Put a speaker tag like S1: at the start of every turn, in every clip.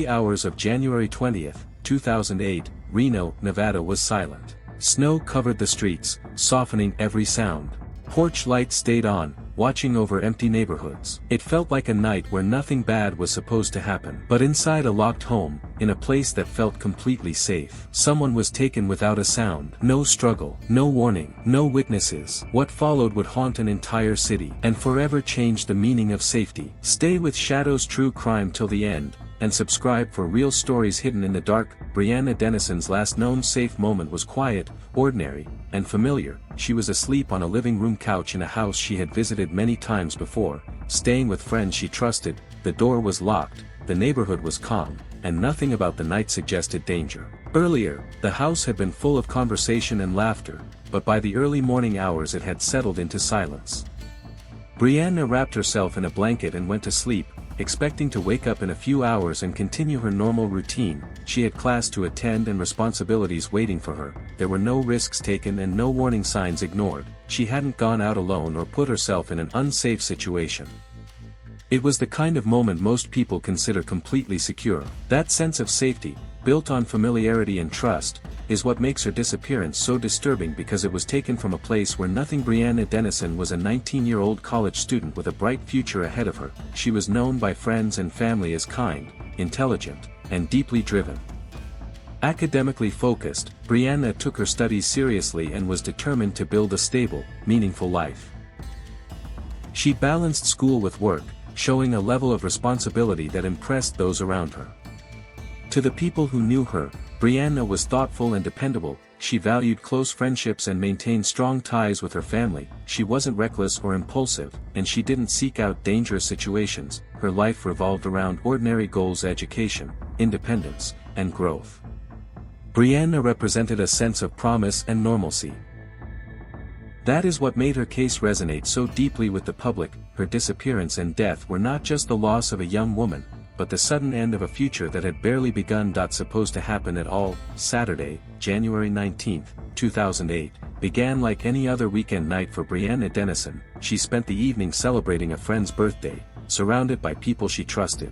S1: early hours of January 20, 2008, Reno, Nevada was silent. Snow covered the streets, softening every sound. Porch lights stayed on, watching over empty neighborhoods. It felt like a night where nothing bad was supposed to happen. But inside a locked home, in a place that felt completely safe, someone was taken without a sound. No struggle, no warning, no witnesses. What followed would haunt an entire city, and forever change the meaning of safety. Stay with Shadow's True Crime till the end, and subscribe for real stories hidden in the dark. Brianna Dennison's last known safe moment was quiet, ordinary, and familiar. She was asleep on a living room couch in a house she had visited many times before, staying with friends she trusted. The door was locked, the neighborhood was calm, and nothing about the night suggested danger. Earlier, the house had been full of conversation and laughter, but by the early morning hours it had settled into silence. Brianna wrapped herself in a blanket and went to sleep, expecting to wake up in a few hours and continue her normal routine. She had class to attend and responsibilities waiting for her. There were no risks taken and no warning signs ignored. She hadn't gone out alone or put herself in an unsafe situation. It was the kind of moment most people consider completely secure. That sense of safety, built on familiarity and trust, is what makes her disappearance so disturbing, because it was taken from a place where nothing. Brianna Dennison was a 19-year-old college student with a bright future ahead of her. She was known by friends and family as kind, intelligent, and deeply driven. Academically focused, Brianna took her studies seriously and was determined to build a stable, meaningful life. She balanced school with work, showing a level of responsibility that impressed those around her. To the people who knew her, Brianna was thoughtful and dependable. She valued close friendships and maintained strong ties with her family. She wasn't reckless or impulsive, and she didn't seek out dangerous situations. Her life revolved around ordinary goals: education, independence, and growth. Brianna represented a sense of promise and normalcy. That is what made her case resonate so deeply with the public. Her disappearance and death were not just the loss of a young woman, but the sudden end of a future that had barely begun. Supposed to happen at all. Saturday, January 19, 2008, began like any other weekend night for Brianna Dennison. She spent the evening celebrating a friend's birthday, surrounded by people she trusted.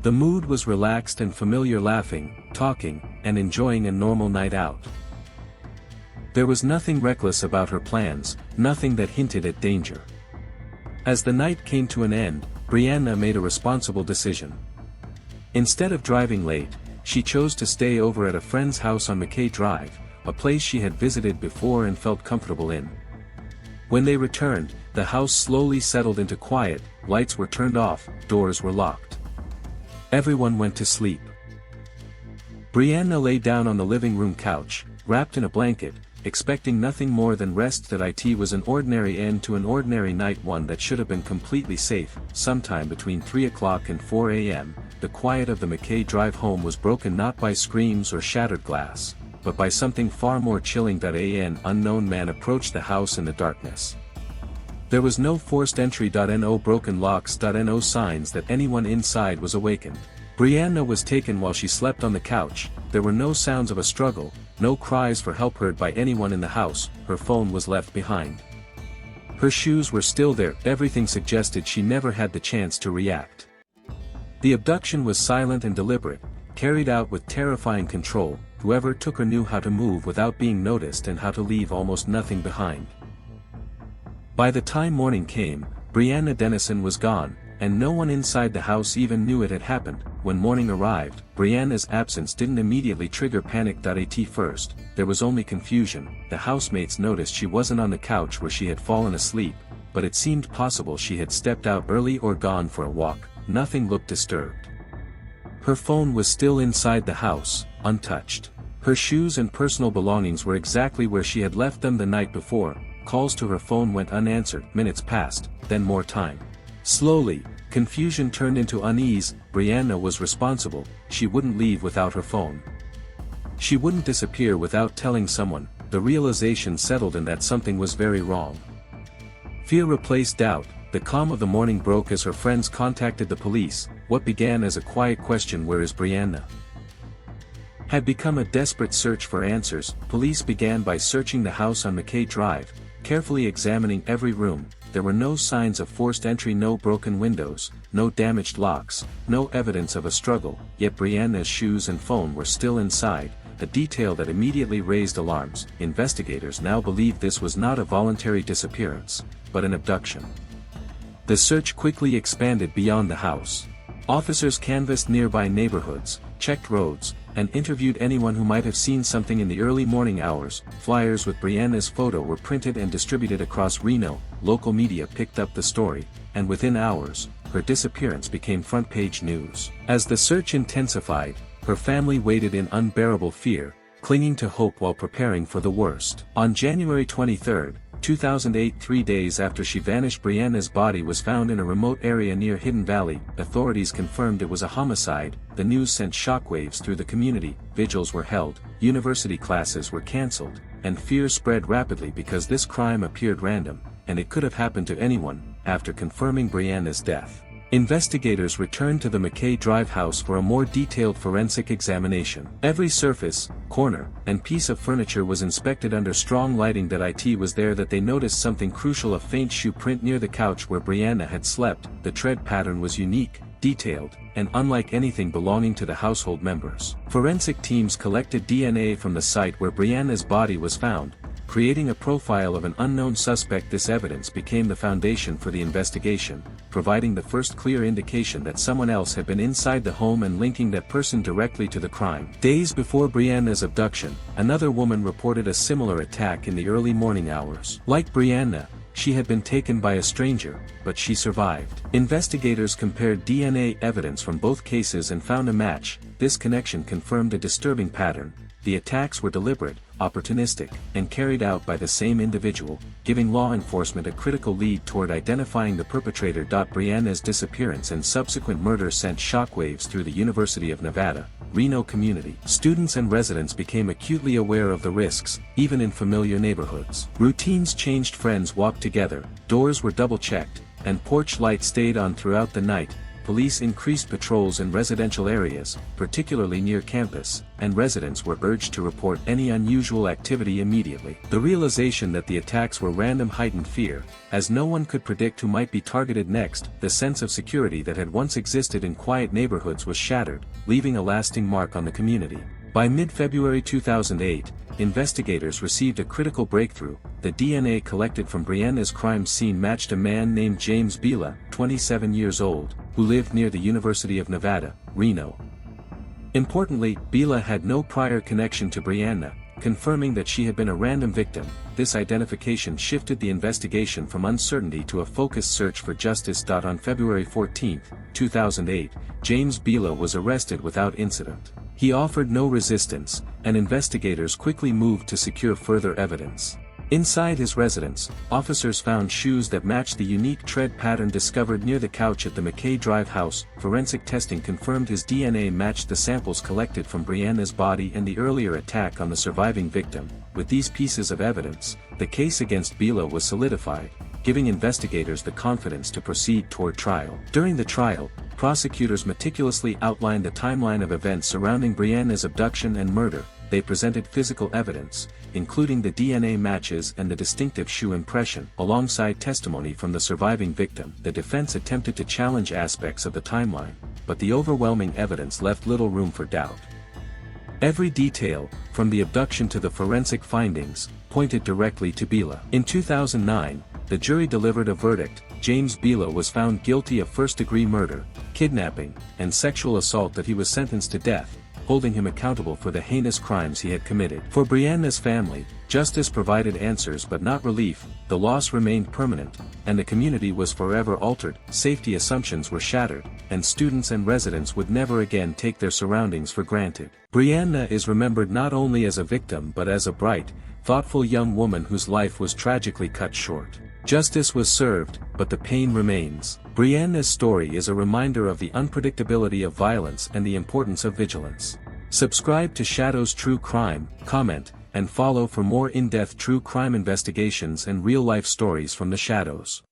S1: The mood was relaxed and familiar, laughing, talking, and enjoying a normal night out. There was nothing reckless about her plans, nothing that hinted at danger. As the night came to an end, Brianna made a responsible decision. Instead of driving late, she chose to stay over at a friend's house on McKay Drive, a place she had visited before and felt comfortable in. When they returned, the house slowly settled into quiet. Lights were turned off, doors were locked. Everyone went to sleep. Brianna lay down on the living room couch, wrapped in a blanket, expecting nothing more than rest. That it was an ordinary end to an ordinary night, one that should have been completely safe. Sometime between 3 o'clock and 4 a.m., the quiet of the McKay Drive home was broken not by screams or shattered glass, but by something far more chilling. An unknown man approached the house in the darkness. There was no forced entry, no broken locks, no signs that anyone inside was awakened. Brianna was taken while she slept on the couch. There were no sounds of a struggle, no cries for help heard by anyone in the house. Her phone was left behind. Her shoes were still there. Everything suggested she never had the chance to react. The abduction was silent and deliberate, carried out with terrifying control. Whoever took her knew how to move without being noticed and how to leave almost nothing behind. By the time morning came, Brianna Dennison was gone, and no one inside the house even knew it had happened. When morning arrived, Brianna's absence didn't immediately trigger panic. At first, there was only confusion. The housemates noticed she wasn't on the couch where she had fallen asleep, but it seemed possible she had stepped out early or gone for a walk. Nothing looked disturbed. Her phone was still inside the house, untouched. Her shoes and personal belongings were exactly where she had left them the night before. Calls to her phone went unanswered. Minutes passed, then more time. Slowly, confusion turned into unease. Brianna was responsible. She wouldn't leave without her phone. She wouldn't disappear without telling someone. The realization settled in that something was very wrong. Fear replaced doubt. The calm of the morning broke as her friends contacted the police. What began as a quiet question, "Where is Brianna?" had become a desperate search for answers. Police began by searching the house on McKay Drive, carefully examining every room, there were no signs of forced entry, no broken windows, no damaged locks, no evidence of a struggle, yet Brianna's shoes and phone were still inside, a detail that immediately raised alarms. Investigators now believe this was not a voluntary disappearance, but an abduction. The search quickly expanded beyond the house. Officers canvassed nearby neighborhoods, checked roads, and interviewed anyone who might have seen something in the early morning hours. Flyers with Brianna's photo were printed and distributed across Reno. Local media picked up the story, and within hours, her disappearance became front-page news. As the search intensified, her family waited in unbearable fear, clinging to hope while preparing for the worst. On January 23, 2008, 3 days after she vanished, Brianna's body was found in a remote area near Hidden Valley. Authorities confirmed it was a homicide. The news sent shockwaves through the community. Vigils were held, university classes were cancelled, and fear spread rapidly because this crime appeared random, and it could have happened to anyone. After confirming Brianna's death, investigators returned to the McKay Drive house for a more detailed forensic examination. Every surface, corner, and piece of furniture was inspected under strong lighting. It was there that they noticed something crucial: a faint shoe print near the couch where Brianna had slept. The tread pattern was unique, detailed, and unlike anything belonging to the household members. Forensic teams collected DNA from the site where Brianna's body was found, creating a profile of an unknown suspect. This evidence became the foundation for the investigation, providing the first clear indication that someone else had been inside the home and linking that person directly to the crime. Days before Brianna's abduction, another woman reported a similar attack in the early morning hours. Like Brianna, she had been taken by a stranger, but she survived. Investigators compared DNA evidence from both cases and found a match. This connection confirmed a disturbing pattern. The attacks were deliberate, opportunistic, and carried out by the same individual, giving law enforcement a critical lead toward identifying the perpetrator. Brianna's disappearance and subsequent murder sent shockwaves through the University of Nevada, Reno community. Students and residents became acutely aware of the risks, even in familiar neighborhoods. Routines changed, friends walked together, doors were double-checked, and porch lights stayed on throughout the night. Police increased patrols in residential areas, particularly near campus, and residents were urged to report any unusual activity immediately. The realization that the attacks were random heightened fear, as no one could predict who might be targeted next. The sense of security that had once existed in quiet neighborhoods was shattered, leaving a lasting mark on the community. By mid-February 2008, investigators received a critical breakthrough. The DNA collected from Brianna's crime scene matched a man named James Bila, 27 years old, who lived near the University of Nevada, Reno. Importantly, Bila had no prior connection to Brianna, confirming that she had been a random victim. This identification shifted the investigation from uncertainty to a focused search for justice. On February 14, 2008, James Bila was arrested without incident. He offered no resistance, and investigators quickly moved to secure further evidence. Inside his residence, officers found shoes that matched the unique tread pattern discovered near the couch at the McKay Drive house. Forensic testing confirmed his DNA matched the samples collected from Brianna's body and the earlier attack on the surviving victim. With these pieces of evidence, the case against Bila was solidified, giving investigators the confidence to proceed toward trial. During the trial, prosecutors meticulously outlined the timeline of events surrounding Brianna's abduction and murder. They presented physical evidence, including the DNA matches and the distinctive shoe impression, alongside testimony from the surviving victim. The defense attempted to challenge aspects of the timeline, but the overwhelming evidence left little room for doubt. Every detail, from the abduction to the forensic findings, pointed directly to Bila. In 2009, the jury delivered a verdict. James Bila was found guilty of first-degree murder, kidnapping, and sexual assault. That he was sentenced to death, holding him accountable for the heinous crimes he had committed. For Brianna's family, justice provided answers but not relief. The loss remained permanent, and the community was forever altered. Safety assumptions were shattered, and students and residents would never again take their surroundings for granted. Brianna is remembered not only as a victim but as a bright, thoughtful young woman whose life was tragically cut short. Justice was served, but the pain remains. Brianna's story is a reminder of the unpredictability of violence and the importance of vigilance. Subscribe to Shadows True Crime, comment, and follow for more in-depth true crime investigations and real-life stories from the shadows.